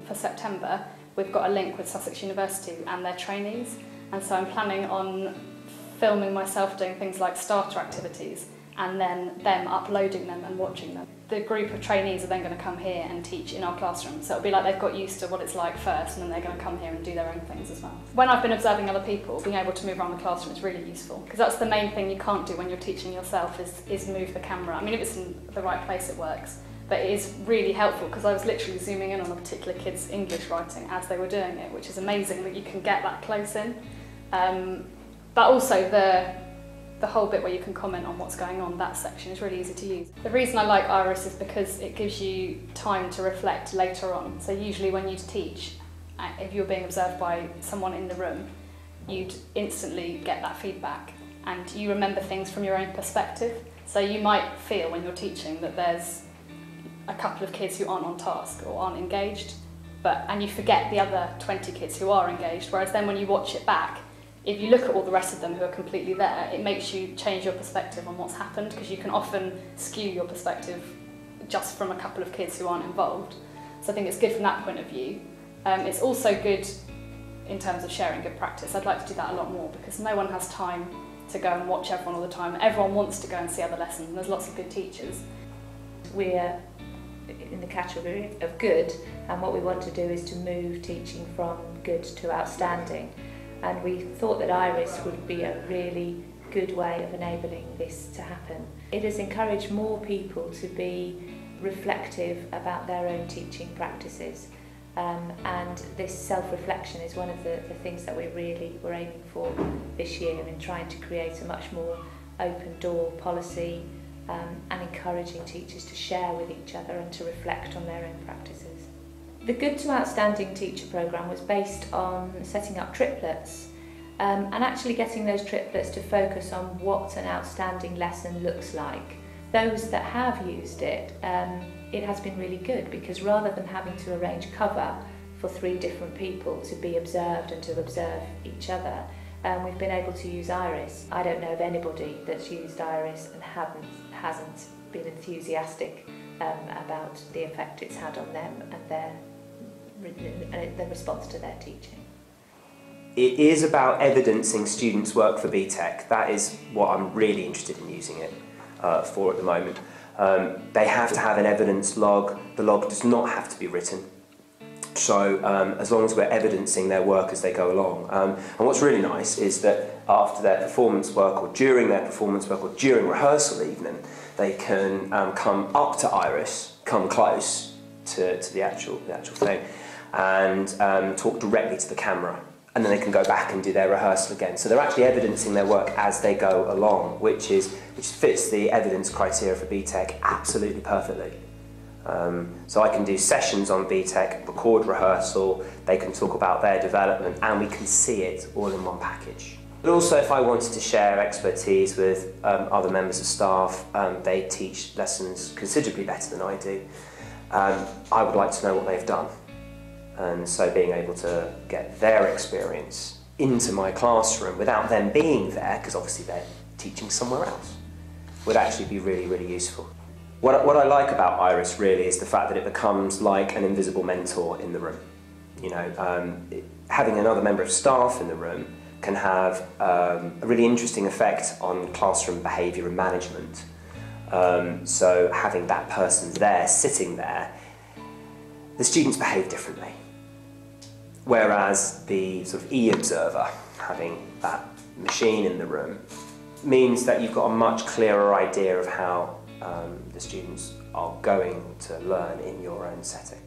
for September, we've got a link with Sussex University and their trainees, and so I'm planning on filming myself doing things like starter activities and then them uploading them and watching them. The group of trainees are then going to come here and teach in our classroom, so it'll be like they've got used to what it's like first, and then they're going to come here and do their own things as well. When I've been observing other people, being able to move around the classroom is really useful, because that's the main thing you can't do when you're teaching yourself is move the camera. I mean, if it's in the right place it works, but it is really helpful because I was literally zooming in on a particular kid's English writing as they were doing it, which is amazing that you can get that close in. But also the whole bit where you can comment on what's going on, that section is really easy to use. The reason I like Iris is because it gives you time to reflect later on. So usually when you teach, if you're being observed by someone in the room, you'd instantly get that feedback and you remember things from your own perspective. So you might feel when you're teaching that there's a couple of kids who aren't on task or aren't engaged, and you forget the other 20 kids who are engaged, whereas then when you watch it back, if you look at all the rest of them who are completely there, it makes you change your perspective on what's happened, because you can often skew your perspective just from a couple of kids who aren't involved. So I think it's good from that point of view. It's also good in terms of sharing good practice. I'd like to do that a lot more because no one has time to go and watch everyone all the time. Everyone wants to go and see other lessons, and there's lots of good teachers. We're in the category of good, and what we want to do is to move teaching from good to outstanding. And we thought that Iris would be a really good way of enabling this to happen. It has encouraged more people to be reflective about their own teaching practices, and this self-reflection is one of the things that we really were aiming for this year in trying to create a much more open door policy and encouraging teachers to share with each other and to reflect on their own practices. The Good to Outstanding Teacher programme was based on setting up triplets and actually getting those triplets to focus on what an outstanding lesson looks like. Those that have used it, it has been really good, because rather than having to arrange cover for 3 different people to be observed and to observe each other, we've been able to use Iris. I don't know of anybody that's used Iris and hasn't been enthusiastic about the effect it's had on them and the response to their teaching. It is about evidencing students' work for BTEC. That is what I'm really interested in using it for at the moment. They have to have an evidence log. The log does not have to be written. So as long as we're evidencing their work as they go along. And what's really nice is that after their performance work or during their performance work or during rehearsal evening, they can come up to Iris, come close to the actual thing, and talk directly to the camera. And then they can go back and do their rehearsal again. So they're actually evidencing their work as they go along, which fits the evidence criteria for BTEC absolutely perfectly. So I can do sessions on BTEC, record rehearsal, they can talk about their development, and we can see it all in one package. But also, if I wanted to share expertise with other members of staff, they teach lessons considerably better than I do. I would like to know what they've done. And so being able to get their experience into my classroom without them being there, because obviously they're teaching somewhere else, would actually be really, really useful. What I like about Iris really is the fact that it becomes like an invisible mentor in the room. You know, having another member of staff in the room can have a really interesting effect on classroom behaviour and management. So having that person there, sitting there, the students behave differently. Whereas the sort of e-observer, having that machine in the room, means that you've got a much clearer idea of how the students are going to learn in your own setting.